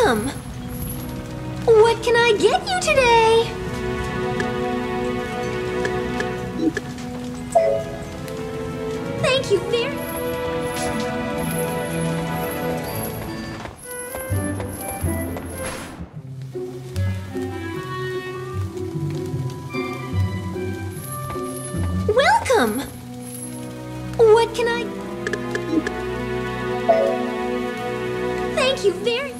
Welcome! What can I get you today? Thank you very much. Welcome! What can I... Thank you very...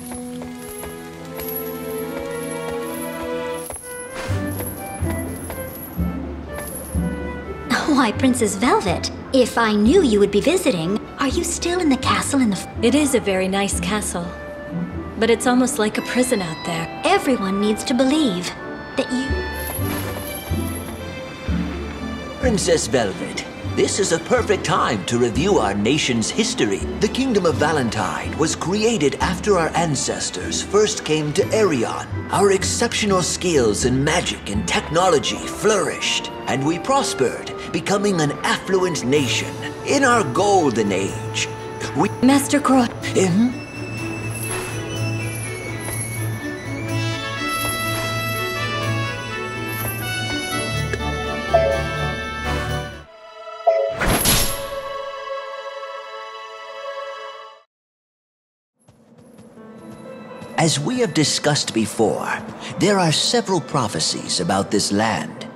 Why, Princess Velvet, if I knew you would be visiting, are you still in the castle in the... It is a very nice castle, but it's almost like a prison out there. Everyone needs to believe that you... Princess Velvet, this is a perfect time to review our nation's history. The Kingdom of Valentine was created after our ancestors first came to Arion. Our exceptional skills in magic and technology flourished, and we prospered, becoming an affluent nation. In our golden age, we... Master Croy. As we have discussed before, there are several prophecies about this land.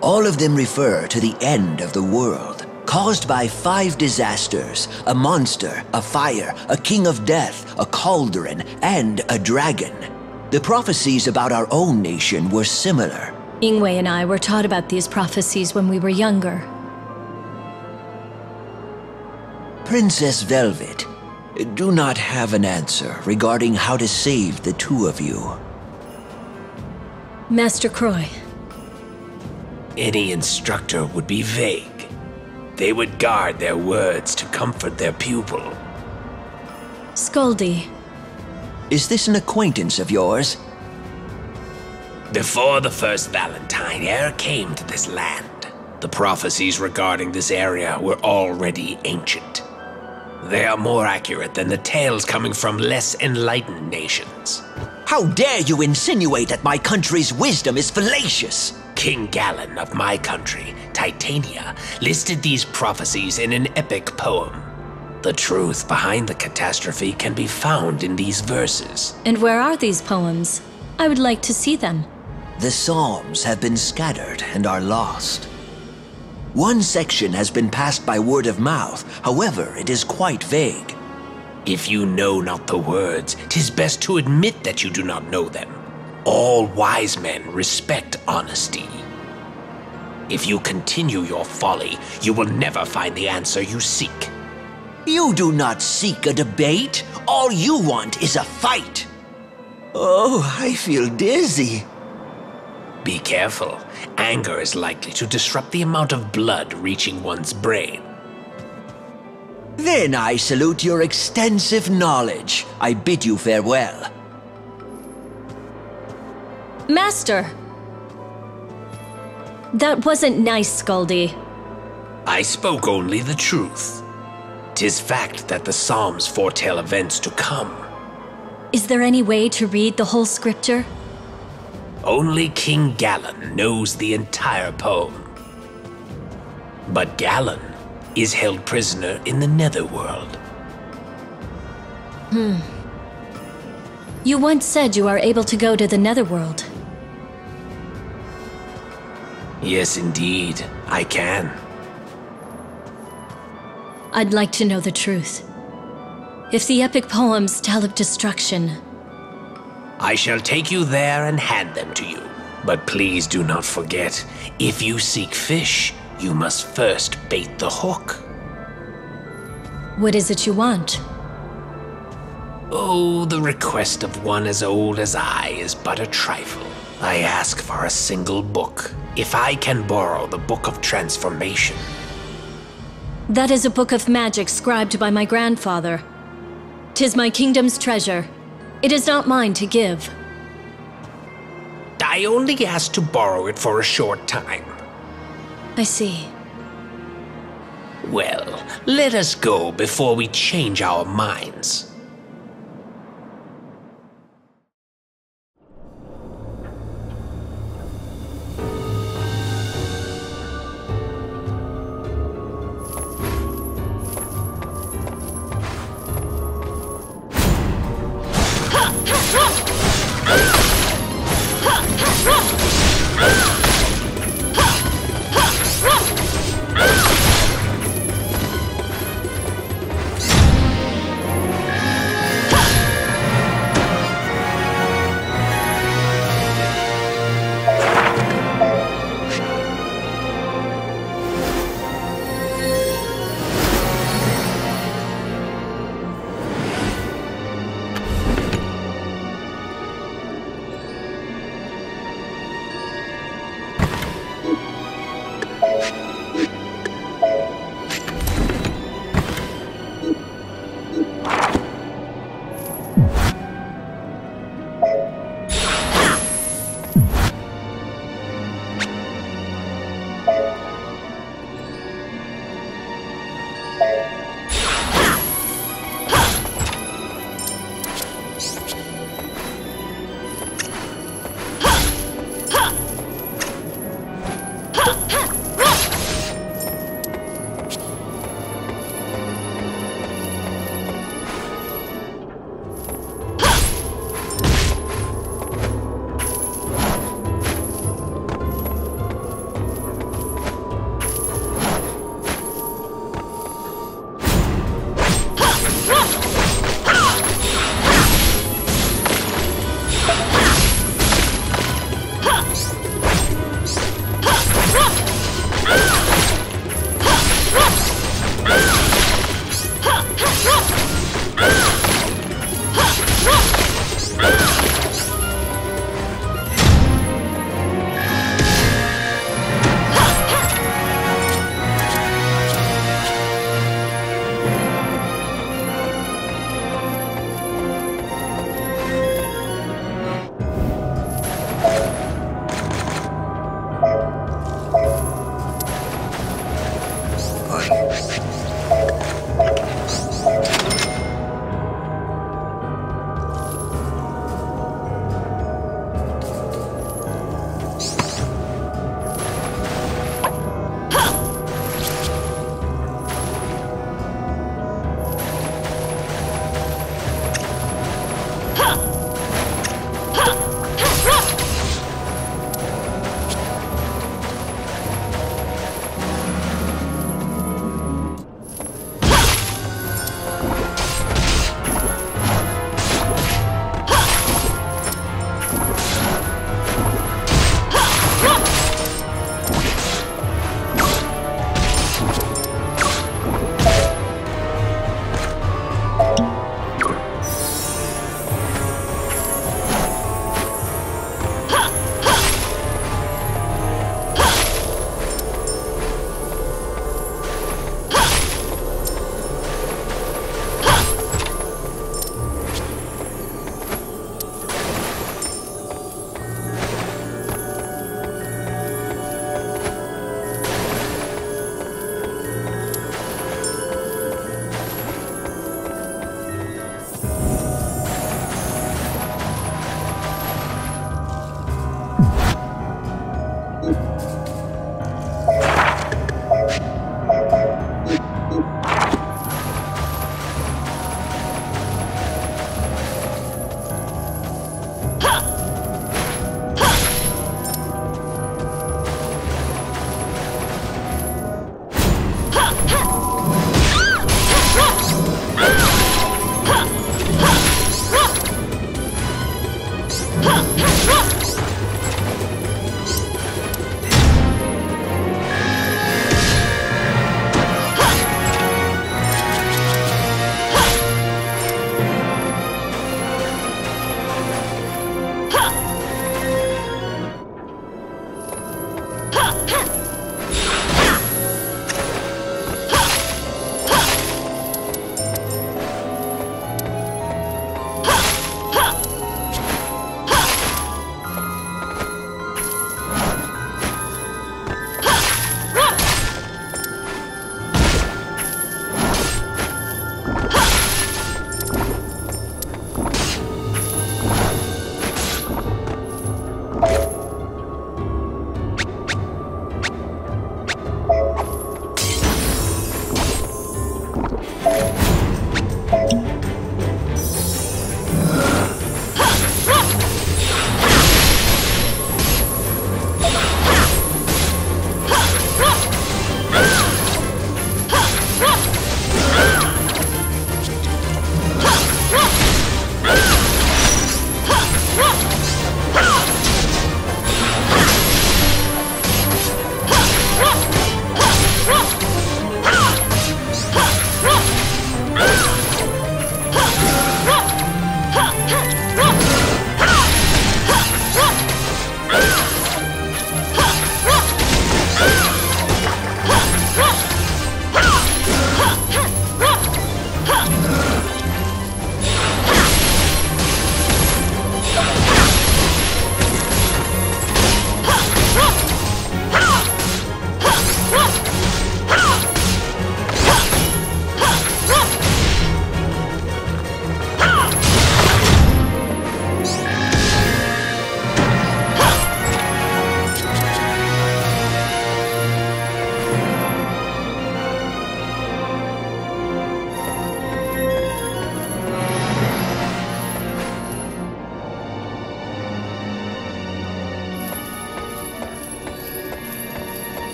All of them refer to the end of the world, caused by 5 disasters: a monster, a fire, a king of death, a cauldron, and a dragon. The prophecies about our own nation were similar. Ingwe and I were taught about these prophecies when we were younger. Princess Velvet, do not have an answer regarding how to save the two of you. Master Croy. Any instructor would be vague. They would guard their words to comfort their pupil. Scoldy. Is this an acquaintance of yours? Before the first Valentine ever came to this land, the prophecies regarding this area were already ancient. They are more accurate than the tales coming from less enlightened nations. How dare you insinuate that my country's wisdom is fallacious? King Gallen of my country, Titania, listed these prophecies in an epic poem. The truth behind the catastrophe can be found in these verses. And where are these poems? I would like to see them. The Psalms have been scattered and are lost. One section has been passed by word of mouth, however, it is quite vague. If you know not the words, 'tis best to admit that you do not know them. All wise men respect honesty. If you continue your folly, you will never find the answer you seek. You do not seek a debate. All you want is a fight. Oh, I feel dizzy. Be careful. Anger is likely to disrupt the amount of blood reaching one's brain. Then I salute your extensive knowledge. I bid you farewell. Master! That wasn't nice, Scoldy. I spoke only the truth. 'Tis fact that the Psalms foretell events to come. Is there any way to read the whole scripture? Only King Gallen knows the entire poem. But Gallen is held prisoner in the Netherworld. You once said you are able to go to the Netherworld. Yes, indeed, I can. I'd like to know the truth. If the epic poems tell of destruction, I shall take you there and hand them to you. But please do not forget, if you seek fish, you must first bait the hook. what is it you want? Oh, the request of one as old as I is but a trifle. I ask for a single book, if I can borrow the Book of Transformation. That is a book of magic scribed by my grandfather. 'Tis my kingdom's treasure. It is not mine to give. I only ask to borrow it for a short time. I see. Well, let us go before we change our minds.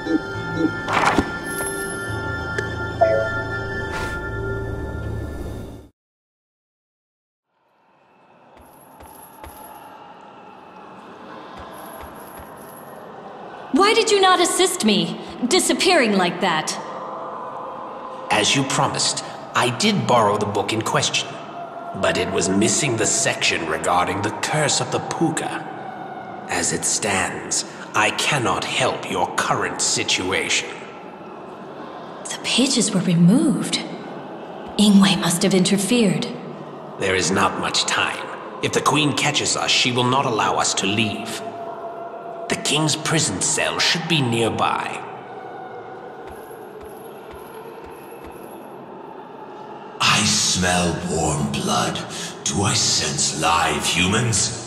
Why did you not assist me, disappearing like that? As you promised, I did borrow the book in question, but it was missing the section regarding the curse of the puka. As it stands, I cannot help your current situation. The pages were removed. Ingwe must have interfered. There is not much time. If the Queen catches us, she will not allow us to leave. The King's prison cell should be nearby. I smell warm blood. Do I sense live humans?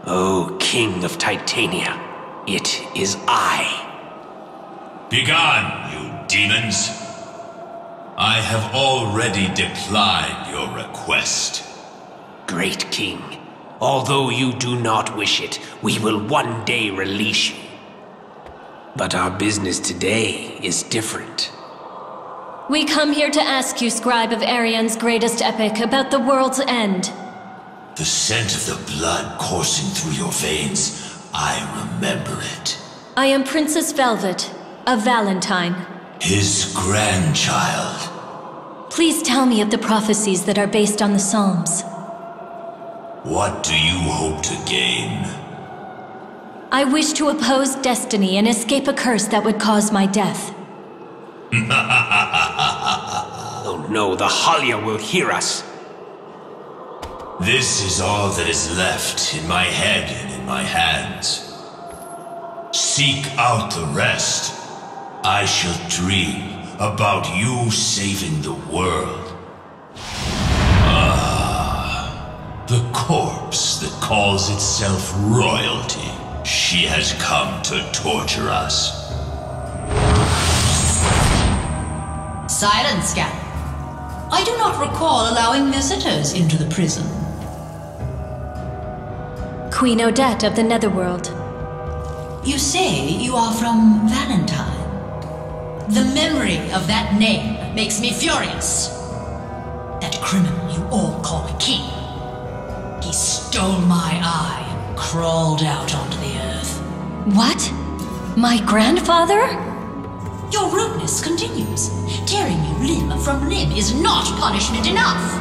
O King of Titania, it is I. Begone, you demons! I have already declined your request. Great King, although you do not wish it, we will one day release you. But our business today is different. We come here to ask you, scribe of Arian's greatest epic, about the world's end. The scent of the blood coursing through your veins, I remember it. I am Princess Velvet, of Valentine. His grandchild. Please tell me of the prophecies that are based on the Psalms. What do you hope to gain? I wish to oppose destiny and escape a curse that would cause my death. Oh no, the Halia will hear us. This is all that is left in my head and in my hands. Seek out the rest. I shall dream about you saving the world. Ah, the corpse that calls itself royalty. She has come to torture us. Silence, Scan. I do not recall allowing visitors into the prison. Queen Odette of the Netherworld. You say you are from Valentine. The memory of that name makes me furious. That criminal you all call a king. He stole my eye and crawled out onto the earth. What? My grandfather? Your rudeness continues. Tearing you limb from limb is not punishment enough.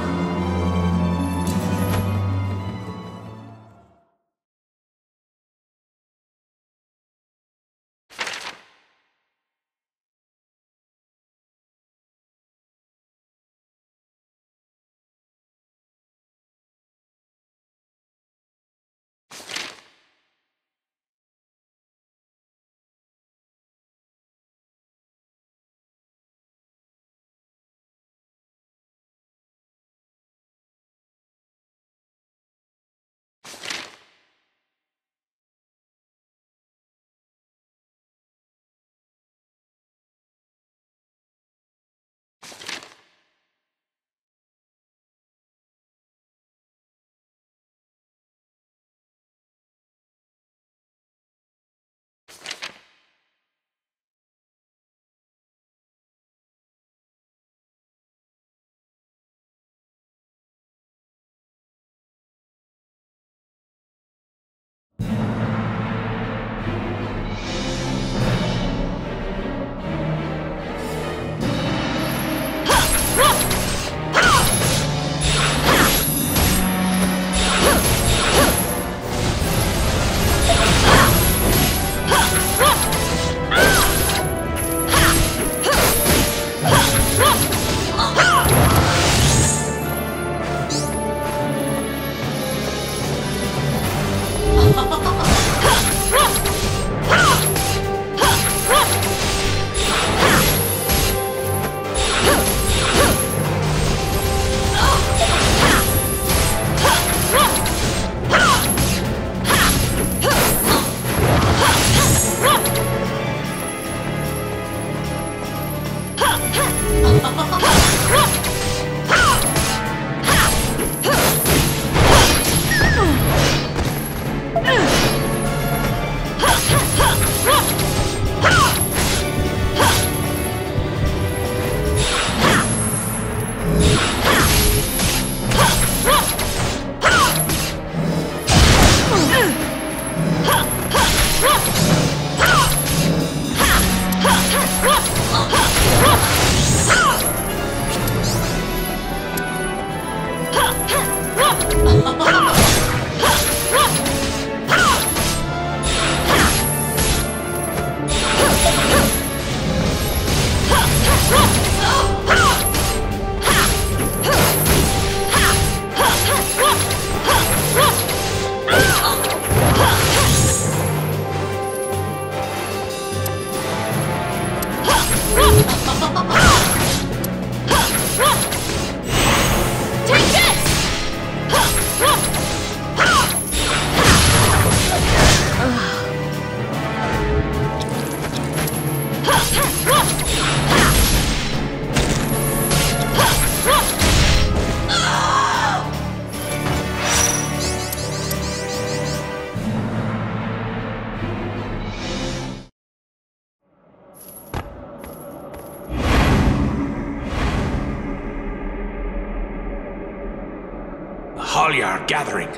Are gathering.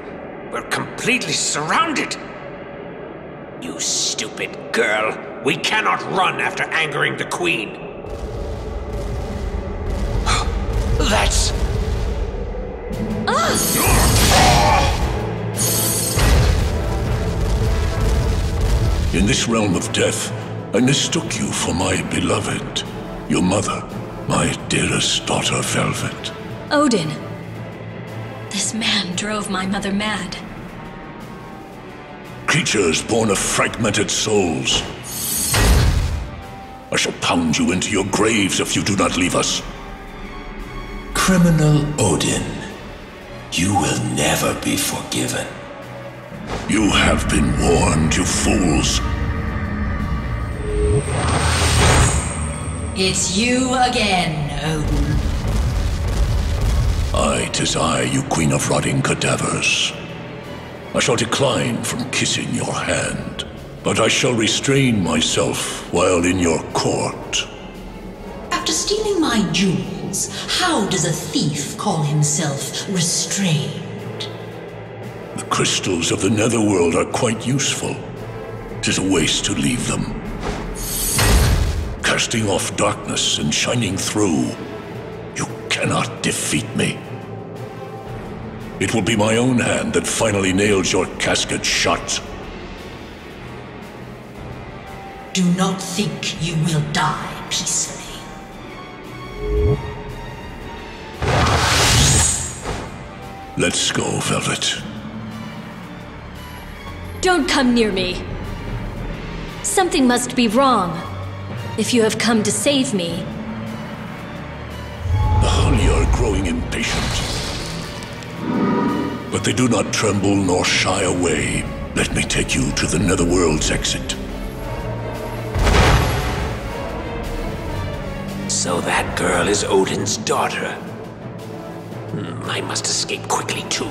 We're completely surrounded. You stupid girl. We cannot run after angering the queen. That's... In this realm of death, I mistook you for my beloved. Your mother, my dearest daughter, Velvet. Odin. This man drove my mother mad. Creatures born of fragmented souls. I shall pound you into your graves if you do not leave us. Criminal Odin, you will never be forgiven. You have been warned, you fools. It's you again, Odin. Aye, 'tis I, you queen of rotting cadavers. I shall decline from kissing your hand, but I shall restrain myself while in your court. After stealing my jewels, how does a thief call himself restrained? The crystals of the netherworld are quite useful. 'Tis a waste to leave them. Casting off darkness and shining through, you cannot defeat me. It will be my own hand that finally nails your casket shut. Do not think you will die peacefully. Let's go, Velvet. Don't come near me. Something must be wrong. If you have come to save me. The Hully are growing impatient. But they do not tremble nor shy away. Let me take you to the netherworld's exit. So that girl is Odin's daughter. I must escape quickly, too.